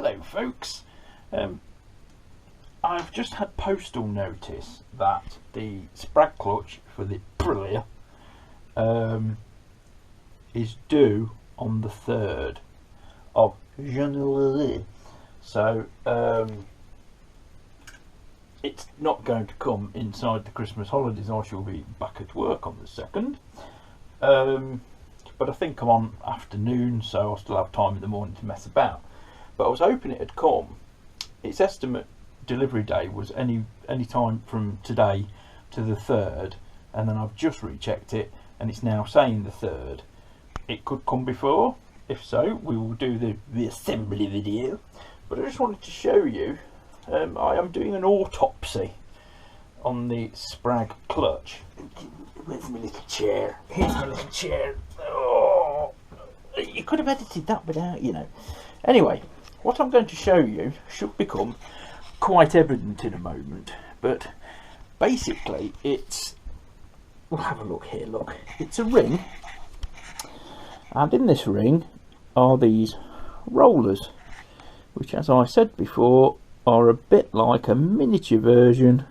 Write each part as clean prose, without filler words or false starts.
Hello folks, I've just had postal notice that the sprag clutch for the Aprilia is due on the 3rd of January. So it's not going to come inside the Christmas holidays. I shall be back at work on the 2nd, but I think I'm on afternoon, so I'll still have time in the morning to mess about. But I was hoping it had come. Its estimate delivery day was any time from today to the 3rd, and then I've just rechecked it and it's now saying the 3rd. It could come before. If so, we will do the assembly video. But I just wanted to show you, I am doing an autopsy on the sprag clutch. Where's my little chair? Here's my little chair. Oh, you could have edited that without, you know. Anyway, what I'm going to show you should become quite evident in a moment, but basically it's, we'll have a look here, look, it's a ring, and in this ring are these rollers, which, as I said before, are a bit like a miniature version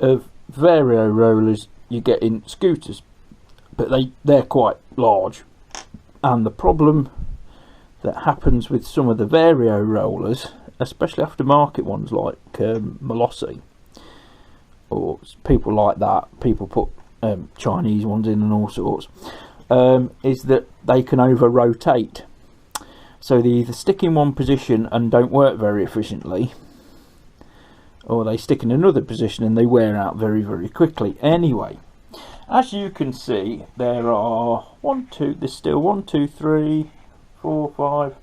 of vario rollers you get in scooters, but they're quite large. And the problem that happens with some of the vario rollers, especially aftermarket ones like Molossi or people like that, people put Chinese ones in and all sorts, is that they can over rotate. So they either stick in one position and don't work very efficiently, or they stick in another position and they wear out very, very quickly. Anyway, as you can see, there are there's still 1, 2, 3, 4, 5,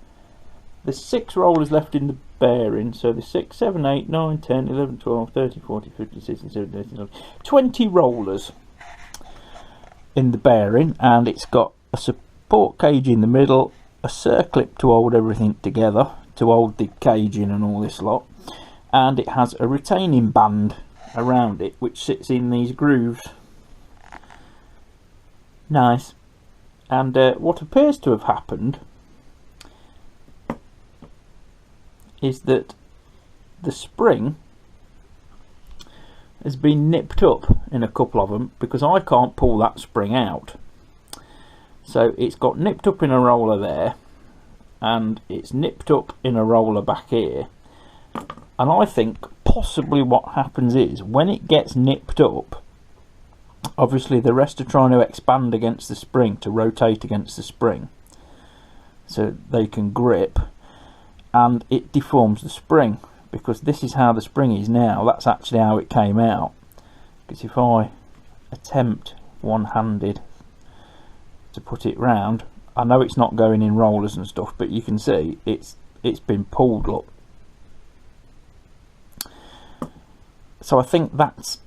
there's 6 rollers left in the bearing. So there's 6, 7, 8, 9, 10, 11, 12, 13, 14, 15, 16, 17, 18, 19, 20 rollers in the bearing, and it's got a support cage in the middle, a circlip to hold everything together, to hold the cage in and all this lot, and it has a retaining band around it which sits in these grooves. Nice. And what appears to have happened is that the spring has been nipped up in a couple of them, because I can't pull that spring out. So it's got nipped up in a roller there, and it's nipped up in a roller back here. And I think possibly what happens is, when it gets nipped up, obviously the rest are trying to expand against the spring, to rotate against the spring so they can grip, and it deforms the spring, because this is how the spring is now. That's actually how it came out. Because if I attempt one-handed to put it round, I know it's not going in rollers and stuff, but you can see it's been pulled up. So I think that's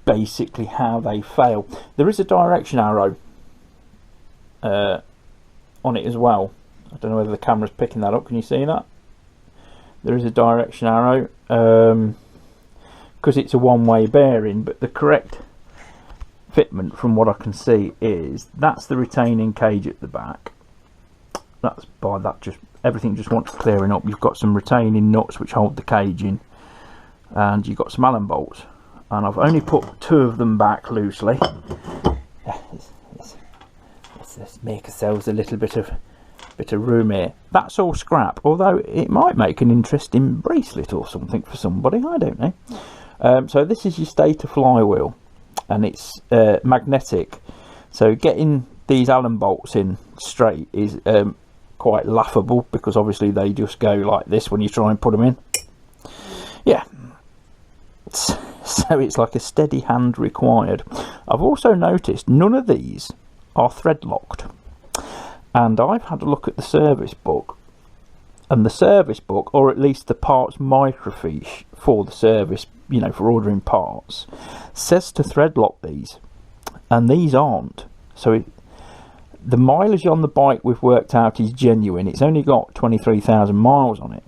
basically how they fail. There is a direction arrow on it as well. I don't know whether the camera's picking that up. Can you see that? There is a direction arrow because it's a one-way bearing, but the correct fitment, from what I can see, is that's the retaining cage at the back. That's by that, just everything just wants clearing up. You've got some retaining nuts which hold the cage in, and you've got some Allen bolts, and I've only put 2 of them back loosely. Let's make ourselves a little bit of room here. That's all scrap, although it might make an interesting bracelet or something for somebody, I don't know. So this is your stator flywheel, and it's magnetic, so getting these Allen bolts in straight is quite laughable, because obviously they just go like this when you try and put them in. Yeah, so it's like a steady hand required. I've also noticed none of these are thread locked, and I've had a look at the service book, and the service book, or at least the parts microfiche for the service, you know, for ordering parts, says to thread lock these, and these aren't. So the mileage on the bike we've worked out is genuine. It's only got 23,000 miles on it,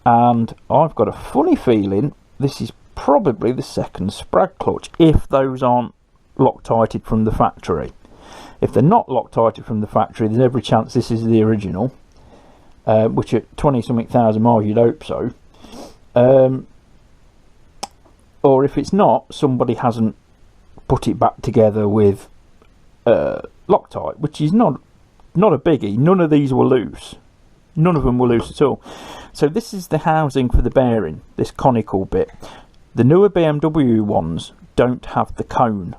and I've got a funny feeling this is probably the second sprag clutch, if those aren't Loctited from the factory. If they're not Loctited from the factory, there's every chance this is the original. which at 20 something thousand miles you'd hope so. Or if it's not, somebody hasn't put it back together with Loctite, which is not a biggie. None of these were loose. None of them were loose at all. So this is the housing for the bearing, this conical bit. The newer BMW ones don't have the cone.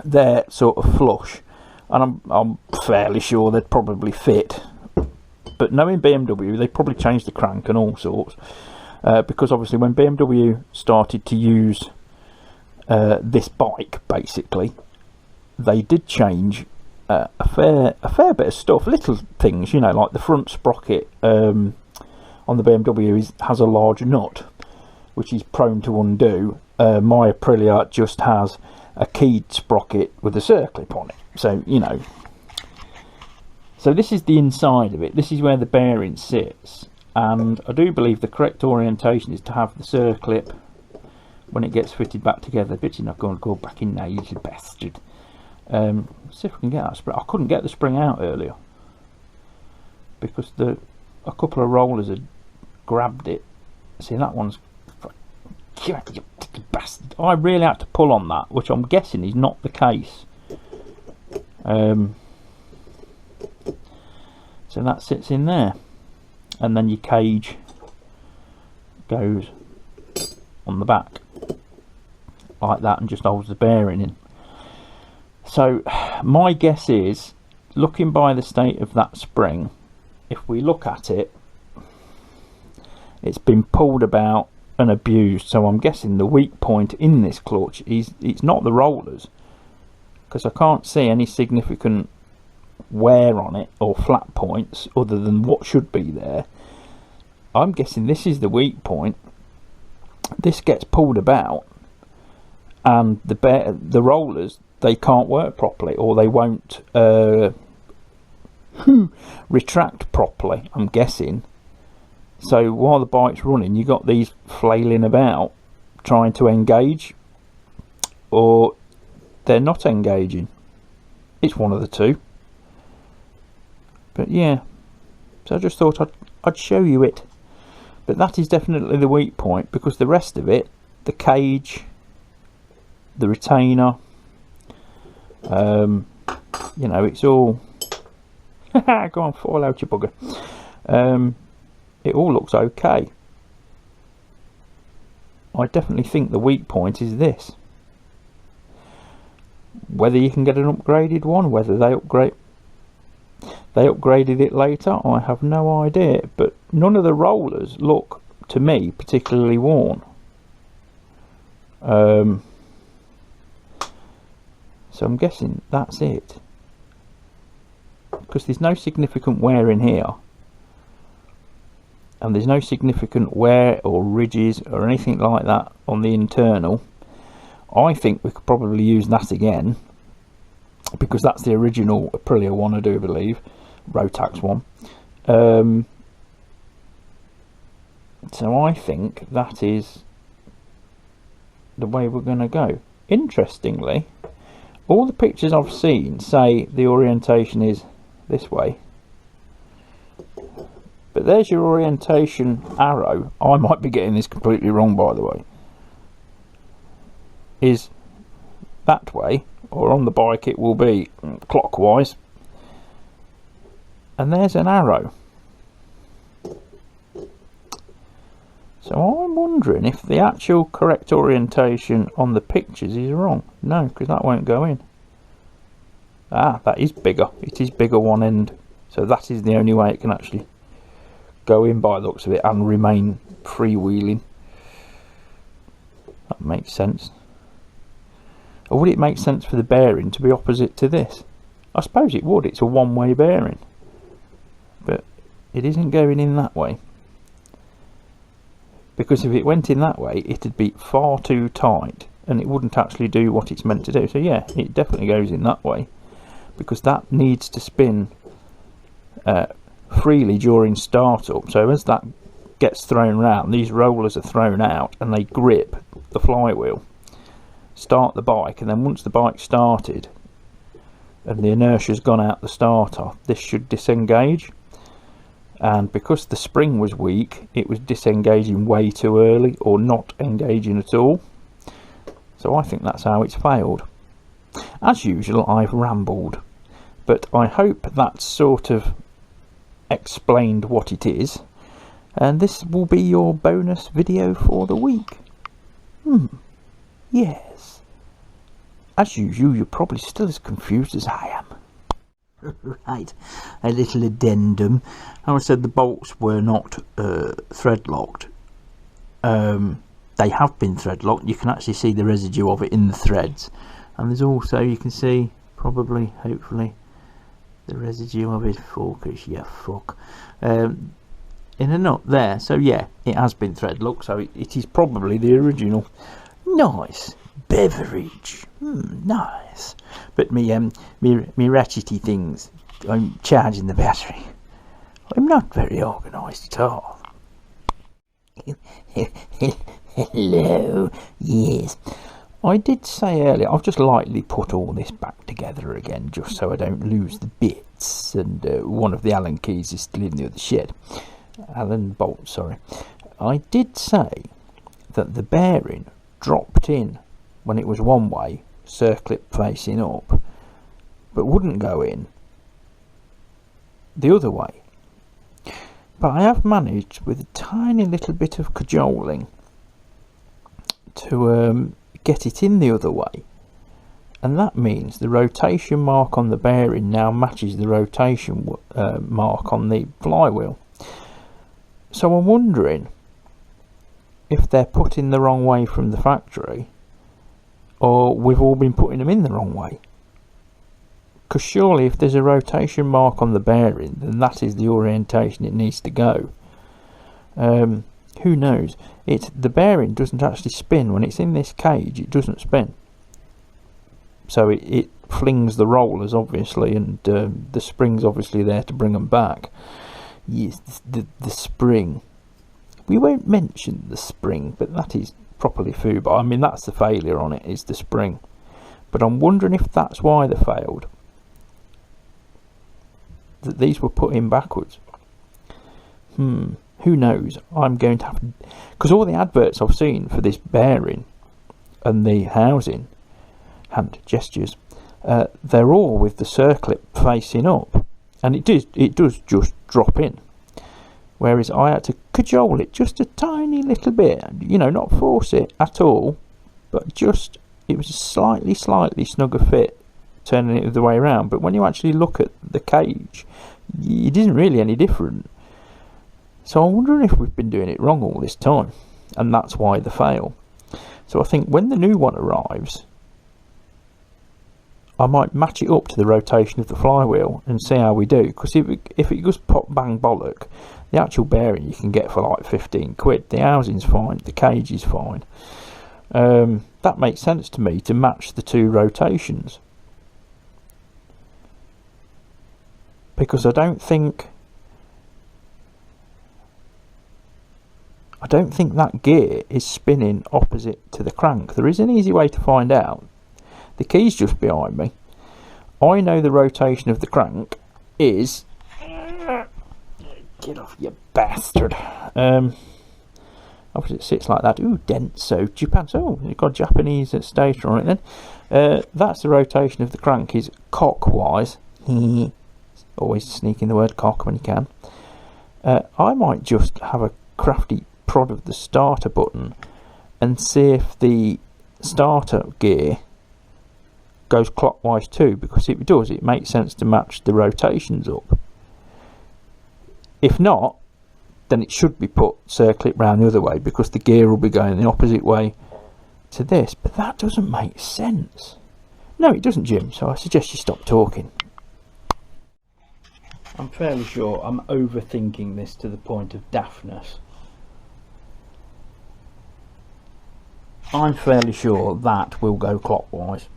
They're sort of flush, and I'm fairly sure they'd probably fit. But knowing BMW, they probably changed the crank and all sorts. Because obviously when BMW started to use this bike, basically, they did change a fair bit of stuff, little things, you know, like the front sprocket on the BMW has a large nut, which is prone to undo. My Aprilia just has a keyed sprocket with a circlip on it, so you know. So this is the inside of it. This is where the bearing sits. And I do believe the correct orientation is to have the circlip when it gets fitted back together. But you're not going to go back in now, you little bastard. See if I can get that spring. I couldn't get the spring out earlier because a couple of rollers had grabbed it. See, that one's you bastard. I really had to pull on that, which I'm guessing is not the case. So that sits in there. And then your cage goes on the back like that and just holds the bearing in. So my guess is, looking by the state of that spring, if we look at it, it's been pulled about and abused. So I'm guessing the weak point in this clutch is it's not the rollers, because I can't see any significant wear on it or flat points other than what should be there. I'm guessing this is the weak point. This gets pulled about and the rollers, they can't work properly, or they won't retract properly, I'm guessing. So while the bike's running, you got these flailing about trying to engage, or they're not engaging. It's one of the two. But yeah, so I just thought I'd show you it. But that is definitely the weak point, because the rest of it, the cage, the retainer, you know, it's all go on, fall out, you bugger. It all looks okay. I definitely think the weak point is this. Whether you can get an upgraded one, whether they upgraded it later, I have no idea, but none of the rollers look, to me, particularly worn. So I'm guessing that's it, because there's no significant wear in here, and there's no significant wear or ridges or anything like that on the internal. I think we could probably use that again, because that's the original Aprilia one, I do believe, Rotax one. So I think that is the way we're going to go. Interestingly, all the pictures I've seen say the orientation is this way, but there's your orientation arrow. I might be getting this completely wrong, by the way. Is that way, or on the bike it will be clockwise, and there's an arrow. So I'm wondering if the actual correct orientation on the pictures is wrong. No, because that won't go in. Ah, that is bigger. It is bigger one end, so that is the only way it can actually go in by the looks of it and remain freewheeling. That makes sense. Or would it make sense for the bearing to be opposite to this? I suppose it would. It's a one-way bearing, but it isn't going in that way, because if it went in that way it'd be far too tight and it wouldn't actually do what it's meant to do. So yeah, it definitely goes in that way, because that needs to spin freely during startup. So as that gets thrown round, these rollers are thrown out and they grip the flywheel, start the bike, and then once the bike's started and the inertia's gone out the starter, this should disengage. and because the spring was weak, it was disengaging way too early or not engaging at all. So I think that's how it's failed. As usual, I've rambled, but I hope that's sort of explained what it is, and this will be your bonus video for the week. Yes. As usual, you're probably still as confused as I am. Right, a little addendum. How I said the bolts were not thread locked. They have been thread locked. You can actually see the residue of it in the threads, and there's also, you can see, probably, hopefully, the residue of it. Focus, yeah, fuck. In a nut there. So yeah, it has been thread locked. So it is probably the original. Nice beverage. Nice. But me ratchety things, I'm charging the battery. I'm not very organised at all. Hello. Yes. I did say earlier, I've just lightly put all this back together again, just so I don't lose the bits, and one of the Allen keys is still in the other shed. Allen bolt, sorry. I did say that the bearing dropped in when it was one way, circlip facing up, but wouldn't go in the other way. But I have managed, with a tiny little bit of cajoling, to get it in the other way, and that means the rotation mark on the bearing now matches the rotation mark on the flywheel. So I'm wondering if they're put in the wrong way from the factory, or we've all been putting them in the wrong way. Because surely if there's a rotation mark on the bearing, then that is the orientation it needs to go. Who knows? The bearing doesn't actually spin. When it's in this cage, it doesn't spin. So it flings the rollers, obviously, and the spring's obviously there to bring them back. Yes, the spring. We won't mention the spring, but that is properly food. But I mean, that's the failure on it, is the spring. But I'm wondering if that's why they failed. That these were put in backwards. Who knows? I'm going to have to, because all the adverts I've seen for this bearing and the housing, hand gestures, they're all with the circlip facing up, and it does just drop in. Whereas I had to cajole it just a tiny little bit, you know, not force it at all, but just, it was a slightly snugger fit, turning it the way around. But when you actually look at the cage, it isn't really any different. So I'm wondering if we've been doing it wrong all this time, and that's why they fail. So I think when the new one arrives, I might match it up to the rotation of the flywheel and see how we do. Because if it goes pop bang bollock, the actual bearing you can get for like 15 quid. The housing's fine, the cage is fine. That makes sense to me, to match the two rotations. Because I don't think that gear is spinning opposite to the crank. There is an easy way to find out. The key's just behind me. I know the rotation of the crank is... Get off, you bastard. Obviously it sits like that. Ooh, Denso Japan. Oh, you've got Japanese stator on it then. That's the rotation of the crank, is cockwise. Always sneaking the word cock when you can. I might just have a crafty prod of the starter button and see if the starter gear goes clockwise too, because if it does, it makes sense to match the rotations up. If not, then it should be put circlip round the other way, because the gear will be going the opposite way to this. But that doesn't make sense. No, it doesn't, Jim, so I suggest you stop talking. I'm fairly sure I'm overthinking this to the point of daftness. I'm fairly sure that will go clockwise.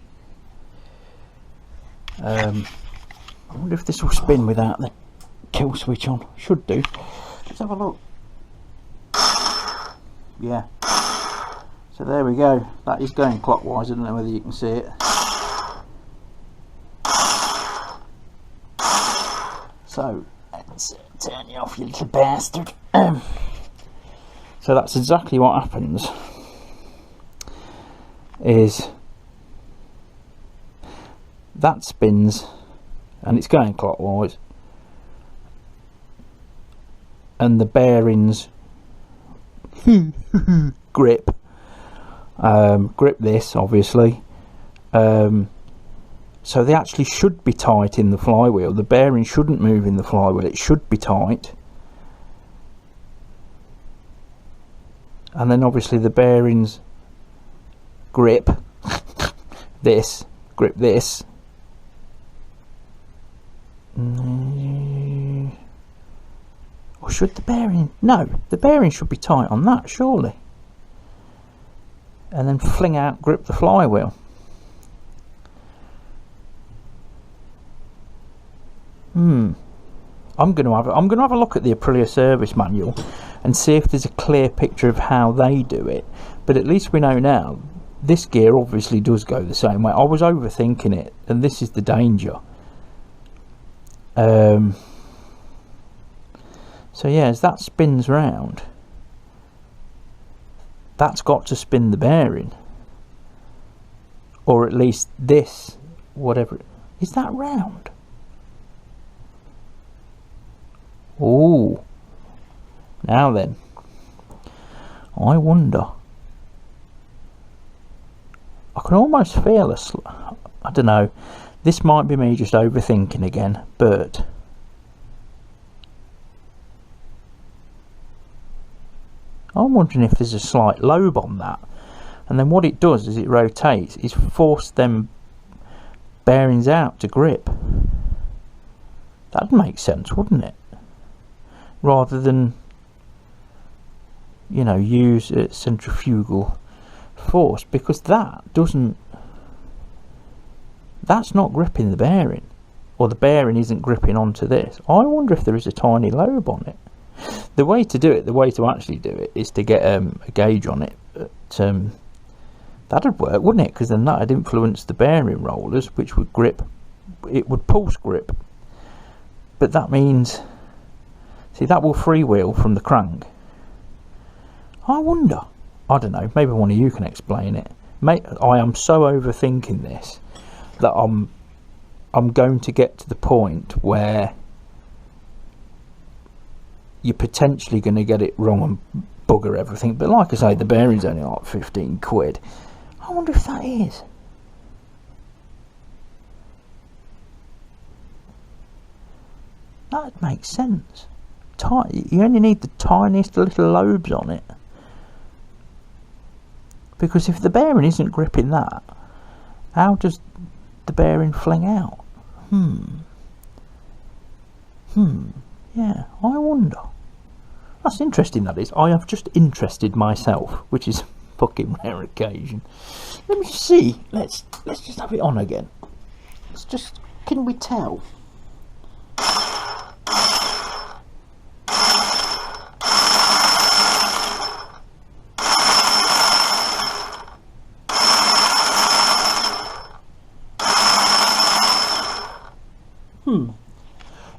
I wonder if this will spin without the kill switch on. Should do. Let's have a look. Yeah. So there we go. That is going clockwise. I don't know whether you can see it. So Let's turn you off, you little bastard. So that's exactly what happens. Is that spins, and it's going clockwise, and the bearings grip this, obviously. So they actually should be tight in the flywheel. The bearing shouldn't move in the flywheel, it should be tight. And then obviously the bearings grip this, grip this. Or should the bearing? No, the bearing should be tight on that, surely. And then fling out, grip the flywheel. I'm going to have a look at the Aprilia service manual and see if there's a clear picture of how they do it. But at least we know now this gear obviously does go the same way. I was overthinking it, and this is the danger. So yeah, as that spins round, that's got to spin the bearing, or at least this, whatever. Is that round? Oh, now then, I wonder. I can almost feel I don't know, this might be me just overthinking again, but I'm wondering if there's a slight lobe on that, and then what it does as it rotates is force them bearings out to grip. That'd make sense, wouldn't it? Rather than, you know, use centrifugal force, because that's not gripping the bearing, or the bearing isn't gripping onto this. I wonder if there is a tiny lobe on it. The way to actually do it is to get a gauge on it. That'd work, wouldn't it? Because then that'd influence the bearing rollers, which would grip. It would pulse grip. But that means, see, that will freewheel from the crank. I wonder. I don't know. Maybe one of you can explain it. Mate, I am so overthinking this that I'm going to get to the point where you're potentially going to get it wrong and bugger everything. But like I say, the bearing's only like 15 quid. I wonder if that is. That makes sense. You only need the tiniest little lobes on it. Because if the bearing isn't gripping that, how does the bearing fling out? Yeah, I wonder. That's interesting, that is. I have just interested myself, which is a fucking rare occasion. Let me see. Let's just have it on again. Let's just, can we tell?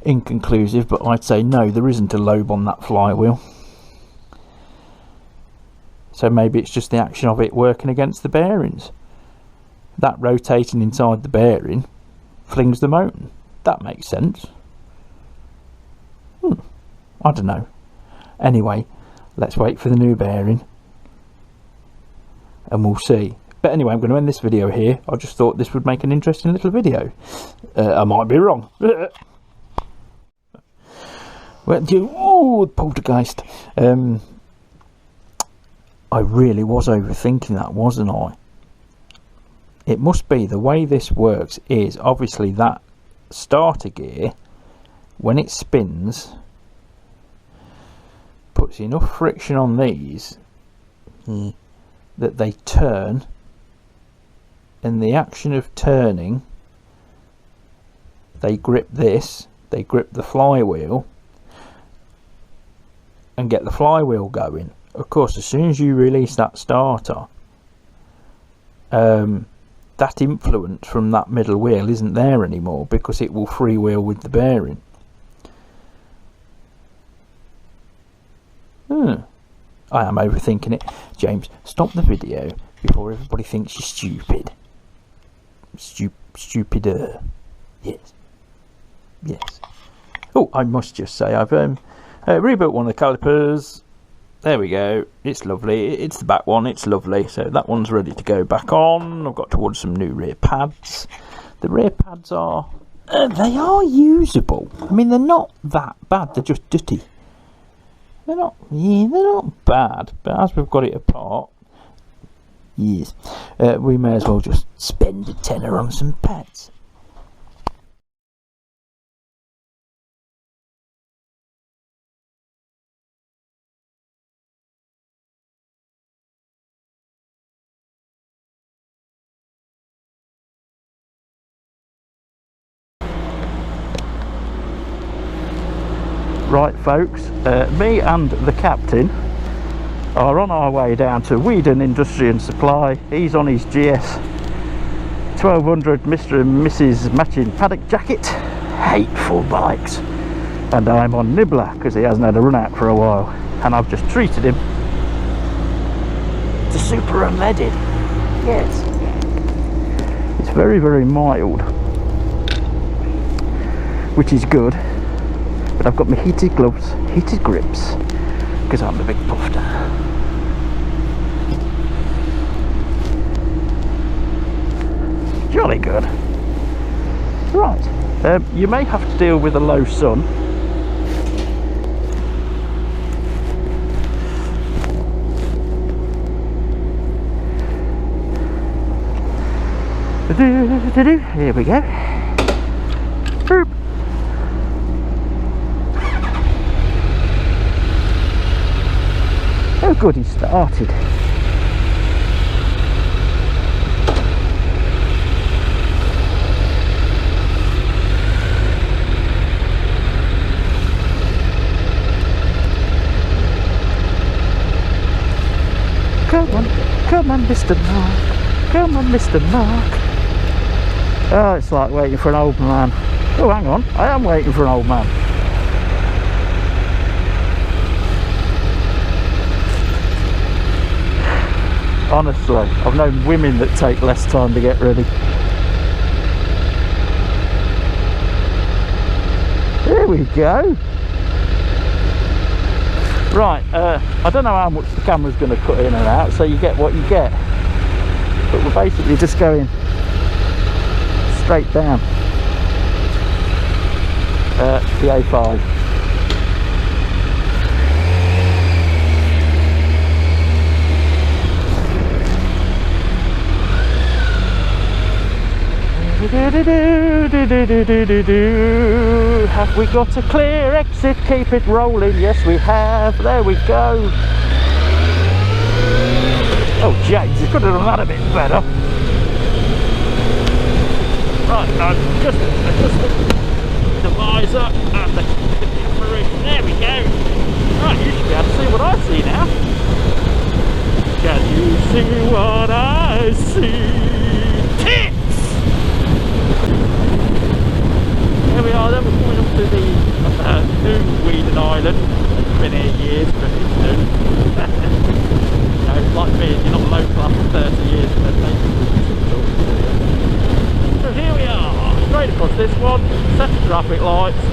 Inconclusive, but I'd say no, there isn't a lobe on that flywheel. So maybe it's just the action of it working against the bearings. That rotating inside the bearing flings them open. That makes sense. I don't know. Anyway, let's wait for the new bearing and we'll see. But anyway, I'm going to end this video here. I just thought this would make an interesting little video. I might be wrong. Well, poltergeist. I really was overthinking that, wasn't I? It must be the way this works is obviously that starter gear, when it spins, puts enough friction on these that they turn, and the action of turning, they grip this, they grip the flywheel and get the flywheel going. Of course, as soon as you release that starter, that influence from that middle wheel isn't there anymore, because it will freewheel with the bearing. I am overthinking it. James, stop the video before everybody thinks you're stupid. Stupider. Yes. Yes. Oh, I must just say, I've rebuilt one of the calipers. There we go. It's lovely. It's the back one. It's lovely. So that one's ready to go back on. I've got to order some new rear pads. The rear pads are... they are usable. I mean, they're not that bad. They're just dirty. They're not bad. But as we've got it apart, yes, we may as well just spend a tenner on some pads. Right, folks, me and the captain are on our way down to Weedon Industry and Supply. He's on his GS 1200 Mr. and Mrs. matching paddock jacket. Hateful bikes. And I'm on Nibbler because he hasn't had a run out for a while. And I've just treated him to super unleaded. Yes. It's very, very mild, which is good. But I've got my heated gloves, heated grips, because I'm a big puffer. Jolly good. Right, you may have to deal with a low sun. Here we go. Boop. Oh good, he started. Come on, Mr. Mark. Come on, Mr. Mark. Oh, it's like waiting for an old man. Oh, hang on, I am waiting for an old man. Honestly, I've known women that take less time to get ready. There we go. Right, I don't know how much the camera's going to cut in and out, so you get what you get. But we're basically just going straight down the A5. Have we got a clear exit? Keep it rolling. Yes, we have. There we go. Oh, James, you could have done that a bit better. Right, I've just adjusted the visor and the camera. There we go. Right, you should be able to see what I see now. Can you see what I see? Tits! There we are, then we're coming up to the new Weedon Island. It's been here years, but it's new. You know, like me, you're not local after 30 years, but then so here we are, straight across this one, set of traffic lights,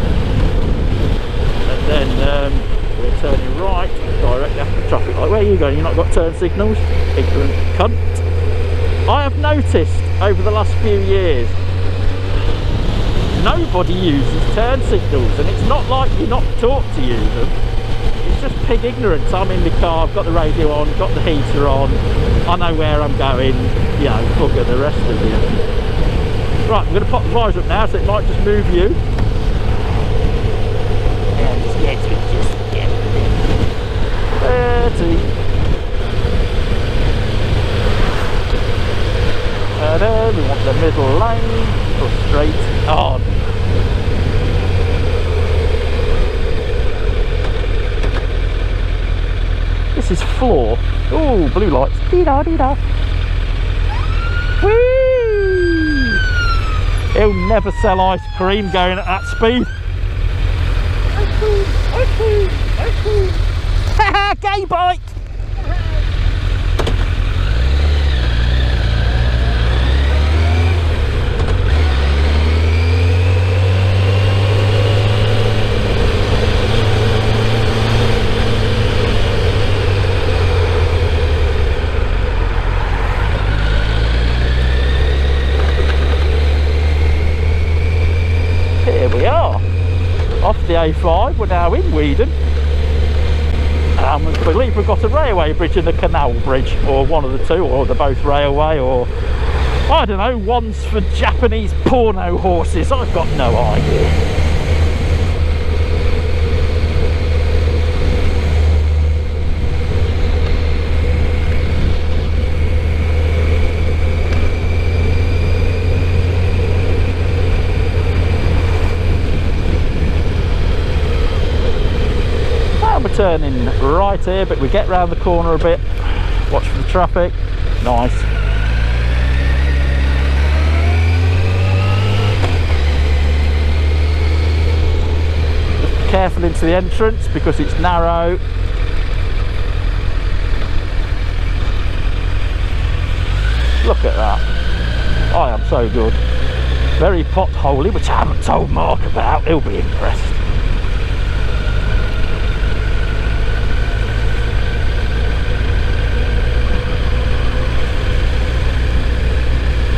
and then we're turning right directly after the traffic light. Where are you going? You've not got turn signals? Ignorant cunt. I have noticed over the last few years, nobody uses turn signals, and it's not like you're not taught to use them. It's just pig ignorance. I'm in the car, I've got the radio on, got the heater on, I know where I'm going, you know, bugger the rest of you. Right, I'm going to pop the visor up now, so it might just move you. Yeah, just get 30. And then we want the middle lane, go straight on. This is floor. Oh, blue lights. Dee-da, dee-da. Whee! He'll never sell ice cream going at that speed. Gay bike! Here we are, off the A5, we're now in Weedon. I believe we've got a railway bridge and a canal bridge, or one of the two, or they're both railway, or I don't know, one's for Japanese porno horses, I've got no idea. We're turning right here, but we get round the corner a bit, watch for the traffic. Nice. Just be careful into the entrance because it's narrow. Look at that. I am so good. Very potholey, which I haven't told Mark about. He'll be impressed.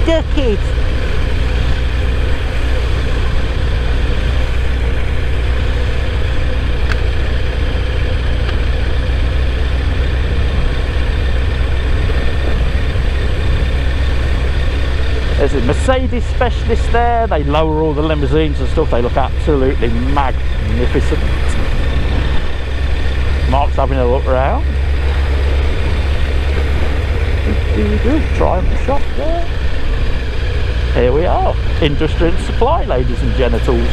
Duck it. There's a Mercedes specialist there. They lower all the limousines and stuff. They look absolutely magnificent. Mark's having a look around. Triumph shop there. Here we are, industry and supply, ladies and genitals.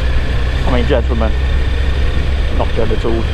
I mean gentlemen, not genitals.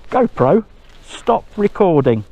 GoPro, stop recording.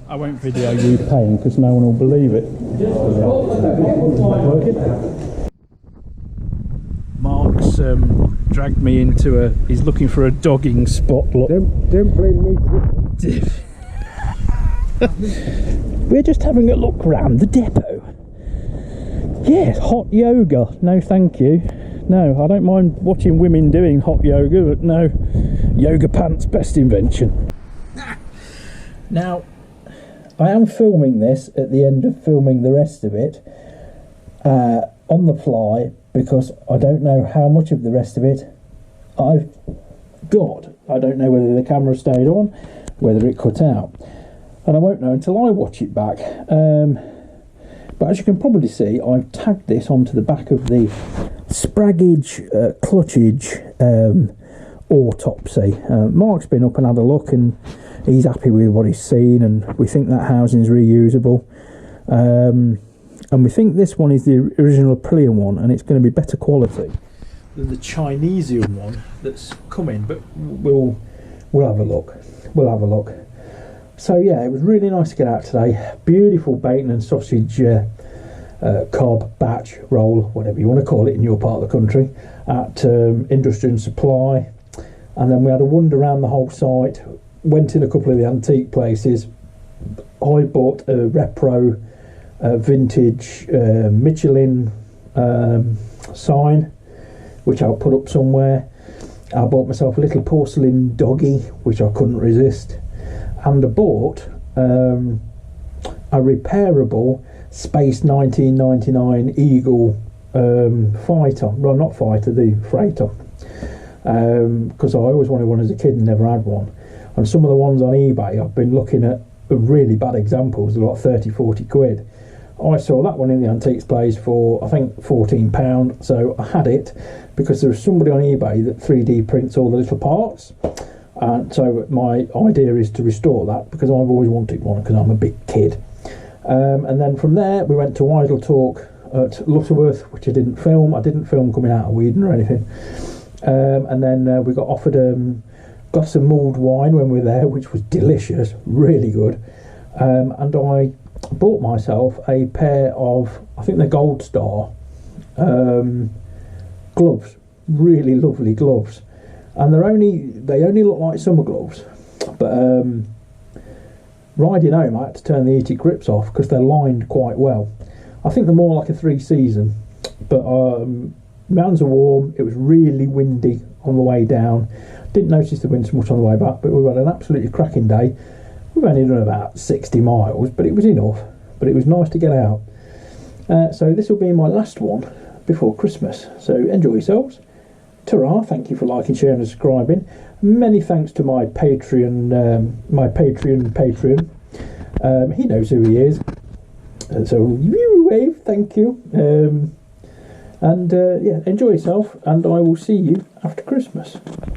I won't video you paying because no one will believe it. Mark's dragged me into he's looking for a dogging spot. Look. Don't blame me. We're just having a look round the depot. Yes, hot yoga. No thank you. No, I don't mind watching women doing hot yoga, but no, yoga pants, best invention. Now, I am filming this at the end of filming the rest of it on the fly because I don't know how much of the rest of it I've got. I don't know whether the camera stayed on, whether it cut out, and I won't know until I watch it back. But as you can probably see, I've tagged this onto the back of the spraggage, clutchage autopsy. Mark's been up and had a look and he's happy with what he's seen, and we think that housing is reusable. And we think this one is the original Aprilia one, and it's going to be better quality than the Chinesian one that's coming, but we'll have a look. We'll have a look. So yeah, it was really nice to get out today. Beautiful bacon and sausage cob, batch, roll, whatever you want to call it in your part of the country, at Industry and Supply. And then we had a wander around the whole site, went in a couple of the antique places. I bought a repro vintage Michelin sign, which I'll put up somewhere. I bought myself a little porcelain doggy, which I couldn't resist, and I bought a repairable Space 1999 Eagle fighter. Well, not fighter, the freighter, because I always wanted one as a kid and never had one. And some of the ones on eBay, I've been looking at really bad examples, they're like 30-40 quid. I saw that one in the antiques place for, I think, £14, so I had it because there was somebody on eBay that 3D prints all the little parts, and so my idea is to restore that because I've always wanted one because I'm a big kid. And then from there we went to Idle Talk at Lutterworth, which I didn't film coming out of Weedon or anything, and then we got offered a glass of mulled wine when we were there, which was delicious, really good, and I bought myself a pair of, I think they're Gold Star gloves, really lovely gloves, and they only look like summer gloves, but riding home I had to turn the heated grips off because they're lined quite well. I think they're more like a 3-season, but my hands are warm. It was really windy on the way down, didn't notice the wind so much on the way back, but we had an absolutely cracking day. We've only done about 60 miles, but it was enough. But it was nice to get out. So this will be my last one before Christmas. So enjoy yourselves. Ta-ra, thank you for liking, sharing and subscribing. Many thanks to my Patreon, Patreon. He knows who he is. So you wave, thank you. Yeah, enjoy yourself, and I will see you after Christmas.